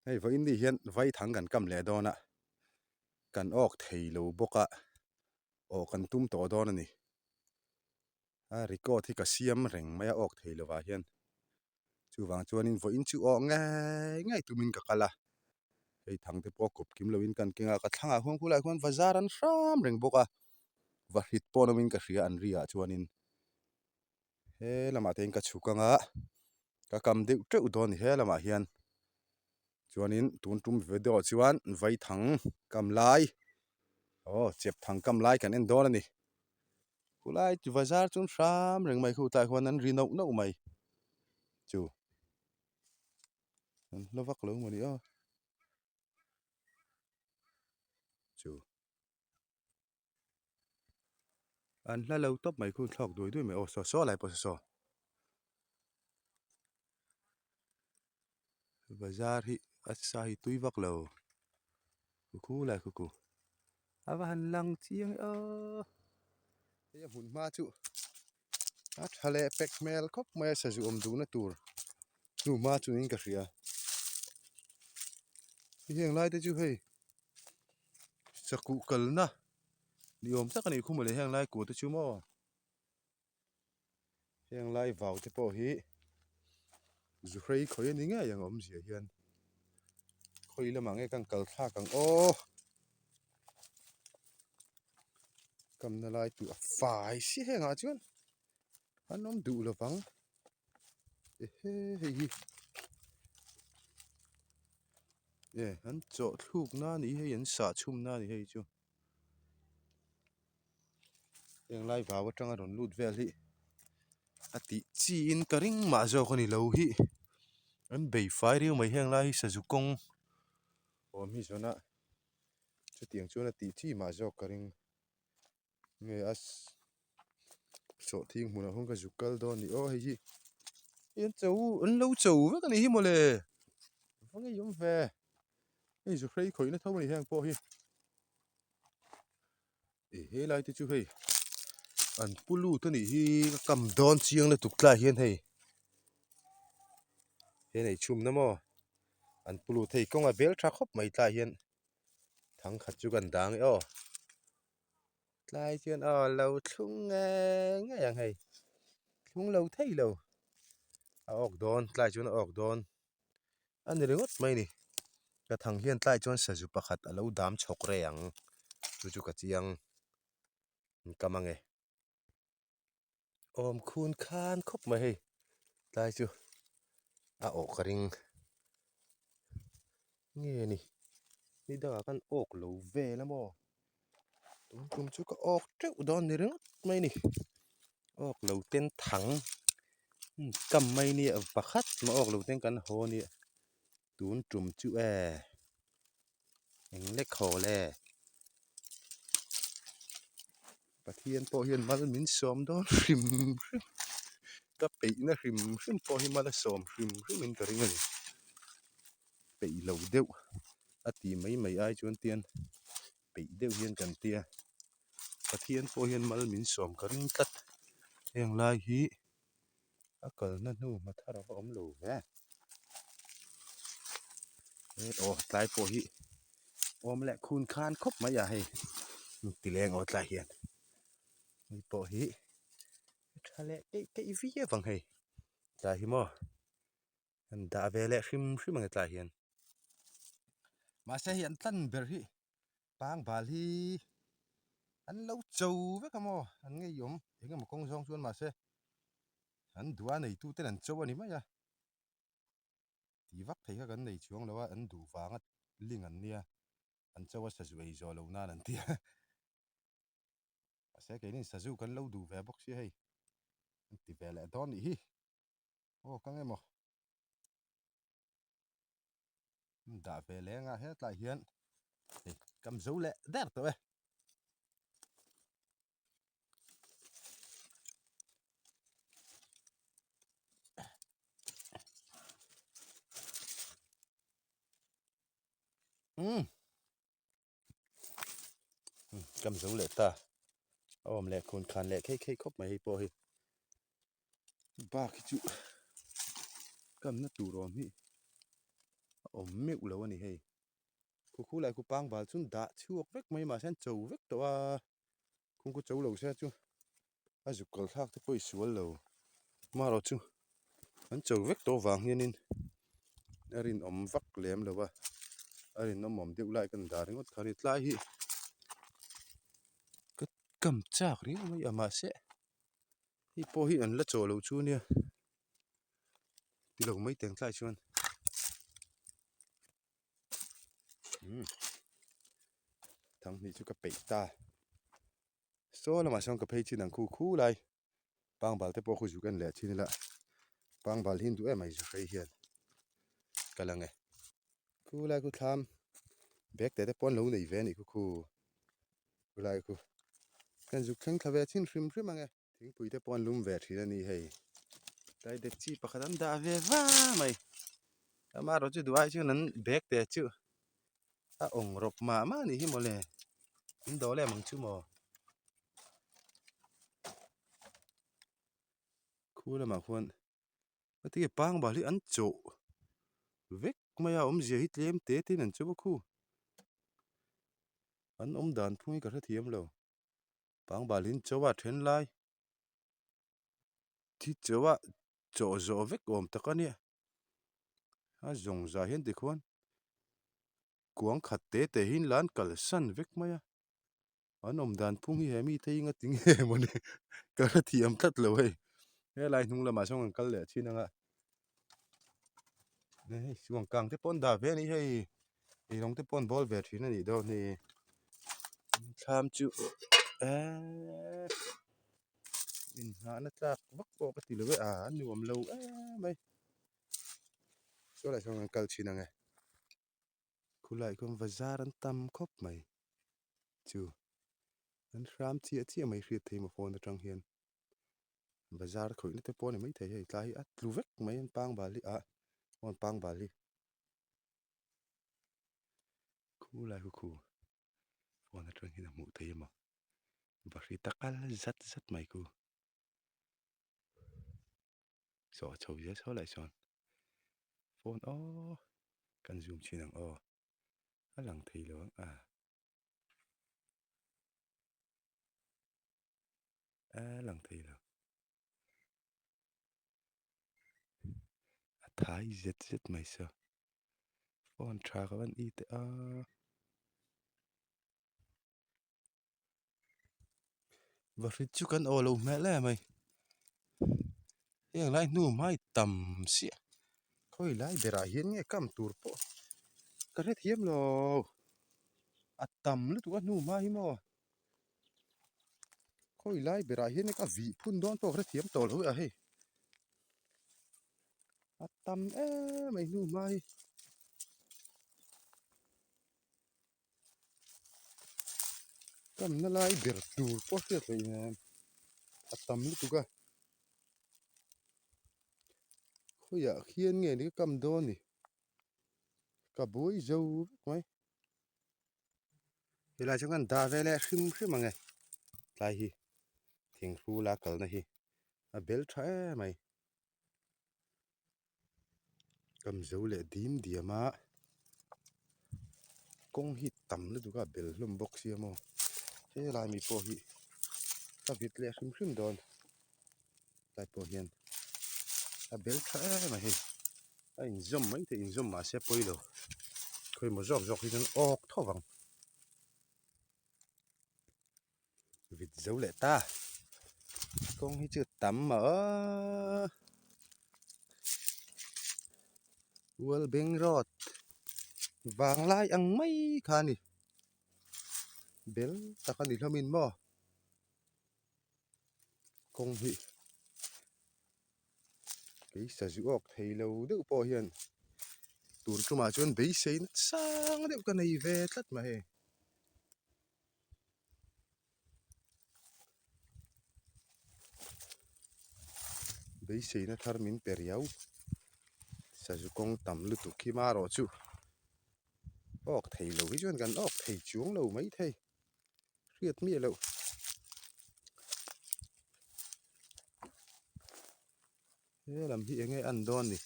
Hei voi ni hian vai thang kan kam le dona kan ok thei lo boka o kan tum to don ani a record hi ka siam reng maya ok thei lo wa hian chu wang chuanin voi in chu o ngai ngai tumin ka kala hei thang te po kop kim lo in kan kinga ka thlanga khong khulai khon bazar an ram reng boka va hit ponomin ka hria an ria chuanin he lama te in ka chukanga ka kam deuh teuh don he lama hian chuanin tun tum ve do chuan vai thang kam lai chep thang kam lai kan en don ani kulai chu bazar chun ram reng mai khu tai khon an ri no no mai chu an lovak lo mani a chu an hla lo top mai khu thlok doi mai o so lai po so bazar hi asa hi tuivak lo khu lai khu ava han lang chiang he hun ma chu a thale pek mel khop mai sa ju om du na tur nu ma chu in ka hria hiang lai te chu hei chaku kal na ni om tak ani khum le hiang lai ku te chu mo hiang lai vào te po hi zu hrei khoi ani nge yang om zia hian khoi lama nge kang kal tha kang kam na lai tu a fai si henga chuan an om du lo wang he hi an chaw thluk na ni hei an sa chum na ni hei chu hiang lai vào atanga ron lut vel hi ati chi in ka ring ma zo khani lo hi an bei fai riu mai hiang lai sa zu kong om hi zona chu tiang chuan ati chi ma zo ka ring nge as so thing hmuna hong ka zukal don ni hei hi an chau an lo chau ve ka ni hi mole vange yom ve ei zu hrei khoi na tho ni hang po hi he lai te chu hei an pulu to ni hi kam don chiang na tuk tla hian hei he nei chum na mo an pulu thei kong a bel tha khop mai tla hian thang khat chu kan dang tlai chuan lo thlung nge yang hei thlung lo thei lo a ok don tlai chuan a ok don an ringot mai ni ka thang hian tlai chuan sa zu pakhat a lo dam chhok re ang chu ka chiang kamange om khun khan khop mai hei tlai chu a ok ka ring nge ni da kan ok lo ve la mo tum chu ka ok teuh don ni ringot mai ni ok lo ten thang kam mai ni pakhat ma ok lo ten kan ho ni tun tum chu eng le kho le pathian po hian mal min som don hrim ka pe na hrim hrim po hi mal som hrim hrim in ka ring ani pe lo deuh ati mai ai chuan tian pe deuh hian kan tia pathian po hian mal min som ka ring tat heng lai hi akal na nu ma thara va om lo ve tlai po hi om le khun khan khop mai ya hei ti leng tlai hian mi po hi thale ke vi wang hei tlai hi mo an da ve le hrim hrim ang tlai hian ma se hi an tlan ber hi pang bal hi an lo chau ve ka mo an nge yom engam kong jong chuan ma se an duwa nei tu ten an chau ani mai ya ti vak thei ka kan nei chuang lawa an du wanga ling an nia an chawa sa zu ei zo lo na an tia a se ke nin sa zu kan lo du ve bok si hei an ti ve le don ni hi kang emo da ve le nga he tlai hian kam zo le der to kam zo le ta om le khun khan le khei khop mai po hi ba ki chu kam na tu rom hi miu lo ani hei khu lại khu pang bal chun da chuak vek mai ma san chou vek to a khung ku chou lo se chu a zukal thak te poi sual lo ma ro chu an chou vek to wang hianin arin om vak lem lo wa arin om deuh lai kan da ringot khani tlai hi ka kam chak ri mai ama se hi po hi an la chaw lo chu nia ti lo mai teng tlai chuan thằng này chú cái bể ta số là mà xong cái phe chỉ năng khu lại bang bal te po khu chú cái lẹ chi là bang bal hin tu em mày phải hiền cái là nghe khu lại khu tham bẹt te pon lâu này về này khu lại khu cái chú kheng thave chin phim phim mà nghe tiếng bụi te pon lum về thì là ni hay cái đẹp chi bạc đam đã về va mày mà rồi chú đuổi chú nắn bẹt te chú à ông rộp mà này hi mà lẹ đó là mong chú mà khu là mà khuôn cái bang bal hi ăn chỗ vek maya gì hit lem te tin an chu khu an đàn phui ka thiam lo pang balin chowa then lai thi chowa cho zo vek takani a zong za hian khon kuang khat te hin lan kal san vek maya an đàn phung hi hemi thei nga ting he mone ka thiam tat lo he lai nung la ma song an kal le chinanga nei suang kang te pon da ve ni hei e long te pon ball ve thina ni do ni tham chu in ha na chak vak ko ka ti lo an nuam lo mai so lại xong kal chi nang khu lại con bazar an tam khop mai chu an ram chi mai khriat thei ma phone atang hian bazar khoi na te pon mai thei hei tlai at lu vek mai an pang bali on pang bali khu lại khu phone atang hian mu thei ma ba khri takal zat mai khu so chou ye so lại son phone kan zoom chi nang a lang thei lo lang thei lo a thai zet mai so phone tra ka ban i te và phía trước căn ô lâu mẹ lẽ mày hiện lại nu mai tầm xịa khôi lại để ra hiến nghe cầm tour po cái hết hiếm lo à tầm lúc tụi nu mai mà khôi lại để ra hiến cái vị phun đón po cái hết hiếm tổ lối à hey à tầm mày nu mai cầm nó lại để tour po cái vậy nè à tầm lúc tụi khôi à hiến nghe cái cầm đón này cả bối dâu mấy thì là chúng ta đa về lại khim khim mà nghe lại hi tiếng ru la cờ này hi à bel trái mày cầm dấu lệ đím đĩa mà công hi tầm nữa tụi bel lum box gì mà thế lại mi po hi ta vịt lệ khim khim đòn lại po hiền à bel trái mày hi anh zoom mấy thì zoom mà sẽ poi đâu khơi một giọt thì nó óc thọ vàng vịt dấu lệ ta công hi chưa tắm mà Well beng rot vàng lai ăn mấy khani bel ta kan ni thamin mo công hi cái sa ju ok thei lo deuh po hian tur tuma chuan bei sei na sang deuh ka nei ve tlat ma he bei sei na thar min per yau sa ju kong tam lu tu khi ma ro chu ok thei lo hi chuan kan ok thei chuang lo mai thei riat mi lo he lam hi enge an don ni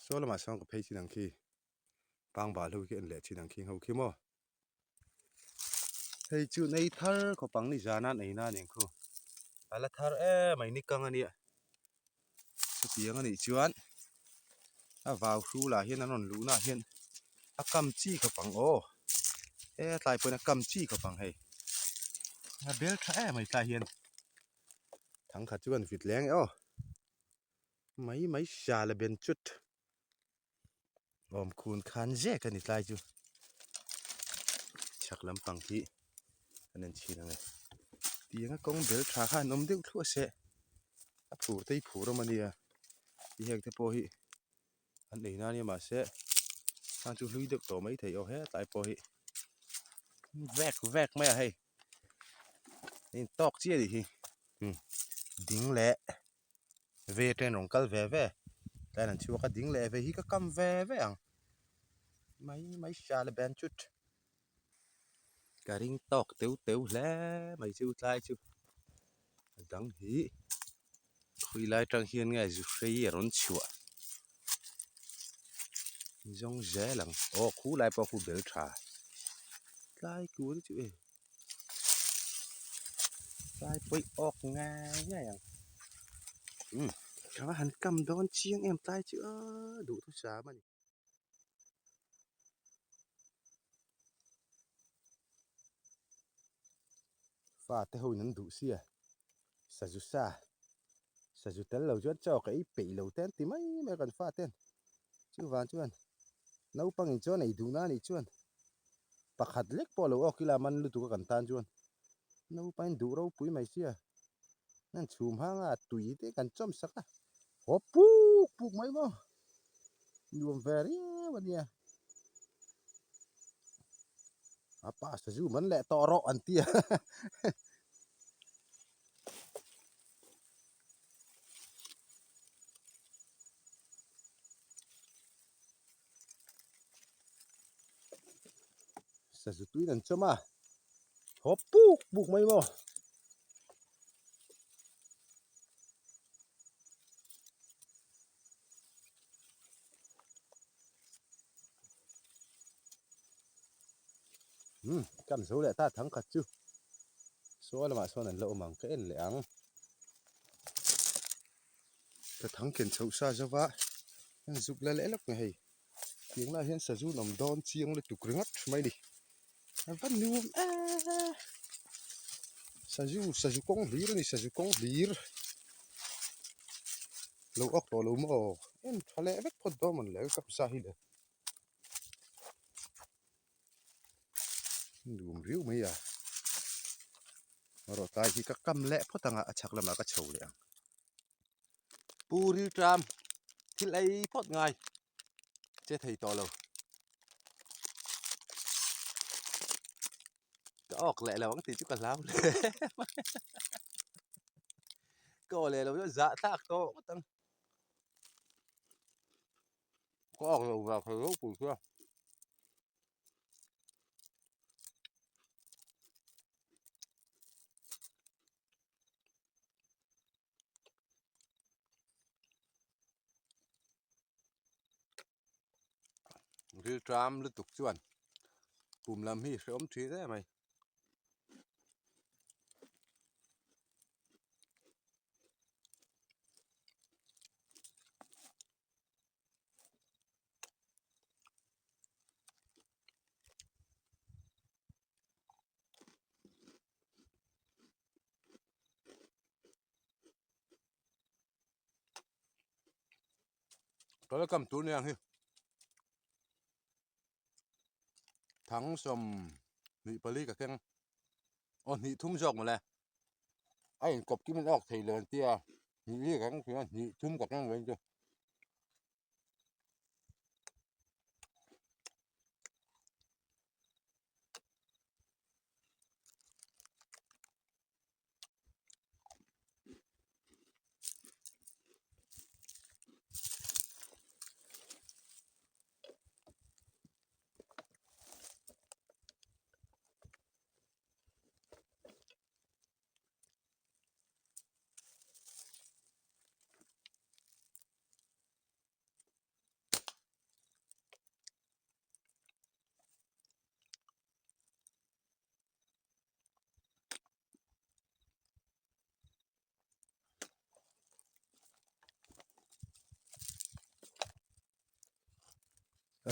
số là mà xong cái page đăng ký bang bà lưu cái lệ chỉ đăng ký hậu khi mà hey chú này thar có bang này ra này na nè cô ala thar mày ní căng anh ạ số tiếng anh chuan vào khu là hiện anh lú na hiện cầm chi có bang ô tại bên cầm chi có bang hay bel khai mày tại hiện thằng khát chuan vịt leng ô mấy xà là bên chút om kun khan dễ cái này tại chú chắc lắm bằng thị anh em chỉ là này tiếng công bel khai khan nôm điệu thua sẽ phủ tây phủ rồi mà nè thì hiện thế po hi anh để na mà sẽ sang chú lui được tổ mấy thầy ô hết tại po hi vẹt mày hay nên tóc chia đi hi đính lệ về trên rồng cal về đây là chưa có đính lệ về hi có cầm về à mấy xa là bên chút cả ring tóc téu lẽ mày chưa tai chưa đắng hí khui lại trang hiền ngay dù free ở rốn chùa giống dễ lắm ô khu lại bao khu bể trà lại cứu đấy chứ lại bị ọc ngay nhá chẳng hạn cầm đón chiêng em tai chứ đủ thứ xá mà pha tới hồi nắn đủ xia sa ju tel lâu chút cho cái bị lâu tên thì mấy cần pha tên chứ van chuan nấu bằng hình cho này đủ na này chuan bạc hạt lek po lâu ok là man lu tu kan tan chuan nấu bằng đủ rau pui mày xia nên chùm hang tùy thế cần chom sắc hop puk mấy mo nuông về đi mà nè apa sa ju man lẹ to ro an tia sa ju tui nan choma hop puk mấy mo cầm số lẹ ta thắng thật chứ số là mà số này lộ mảng cái lẹng ta thắng kiện sâu xa cho vã giúp lẹ lẽ lắm này tiếng là hiện sa ju nằm đón chiêng lên tụt ngắt mấy đi vẫn nuông sa ju công lir này sa ju công lir lâu ốc to lâu mò em thà lẽ vết phật đó mình lấy cầm sa hi lệ nuông riu mấy mà rồi tai thì các cầm lẽ phật tăng chắc là mà các chầu lẹ puri tram thì lấy phật ngay chế thầy to lâu cái ốc lẹ là vẫn thì chút cần láo có lẽ là nó dạ tác to tăng có ốc lâu vào phải lúc bùi chưa puri tram liên tục chuan cùng làm hi sớm trí thế mày đó là cầm túi này hi thắng sầm nị pali cả keng ôn nị thung rộng mà nè anh cọp cái mình ốc thì lớn tia nị cái nị thung cả keng lên chưa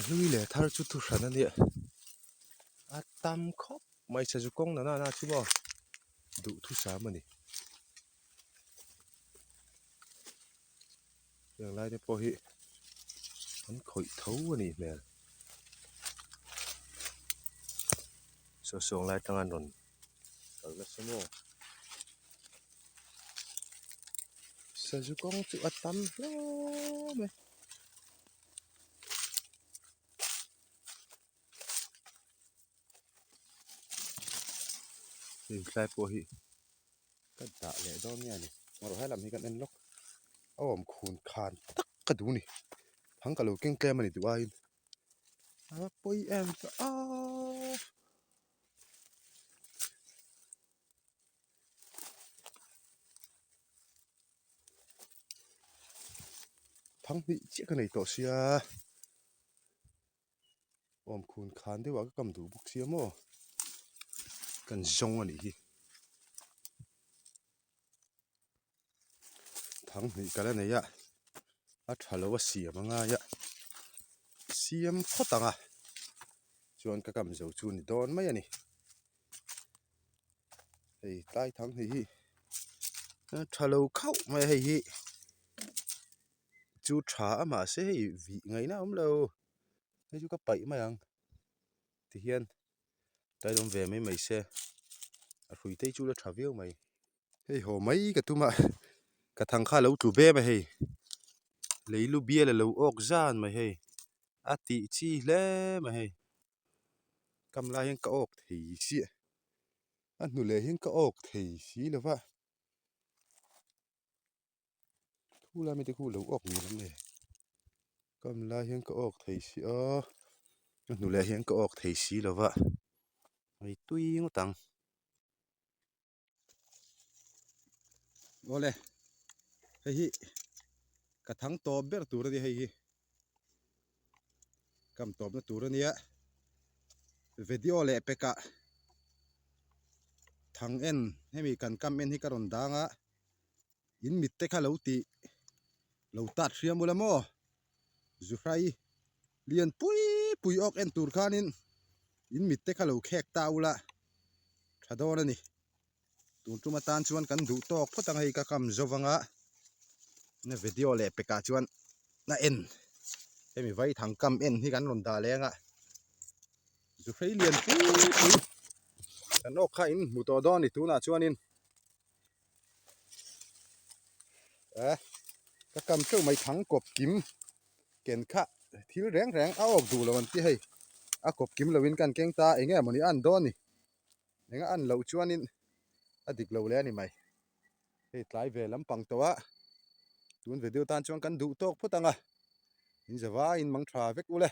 lui le thar chu tu hran ani a tam khop mai sa ju kong na chu bo du thu sa mani yang lai te po hi an khoi thau ani mel so song lai tang an ron kal la samo sa ju kong chu a tam lo me ni lai po hi kan ta le don nya ni ma ro hai lam hi kan en lok awm khun khan tak ka du ni phang ka lo keng tlem ani tu a in a poi em ka a phang ni che ka nei to sia awm khun khan de wa ka kam du buk sia mo kan zong ani hi phang ni kala nei ya a thalo wa siam anga ya siam photanga chuan ka kam zo chu ni don mai ani hei tai thang hi thalo khau mai hei hi chu tha ama se hei vi ngai na om lo hei chu ka pai mai ang ti hian tai dom ve mai mai se a hrui te chu la tha veu mai hei ho mai ka tuma ka thang kha lo tu be mai hei leilu bia le lo ok zan mai hei a ti chi hle mai hei kam lai hian ka ok thei si a hnu le hian ka ok thei si lova thu la mi te khu lo ok ni lam le kam lai hian ka ok thei si a hnu le hian ka ok thei si lova ai tui ngo tang ole hei hi ka thang to ber tur di hei hi kam top na tur ania video le peka thang en hemi kan kam en hi ka ron danga in mit te kha lo ti lo tat hriam ula mo zu hrai lian pui pui ok en tur khanin in mit te kha lo khek ta ula thadon ani tur tuma tan chuan kan du tok photang hei ka kam zowanga na video le peka chuan na en hemi vai thang kam en hi kan ron da lenga zu hrai lian pui pui kan ok kha in mu to don ni tuna chuanin ka kam chau mai thang kop kim ken kha thil reng reng a ok du lo an ti hei a kop kim lovin kan keng ta enge moni an don ni enga an lo chuanin a dik lo le ani mai hei tlai ve lampang towa tun video tan chuan kan du tok phutanga in zawa in mang tha vek ule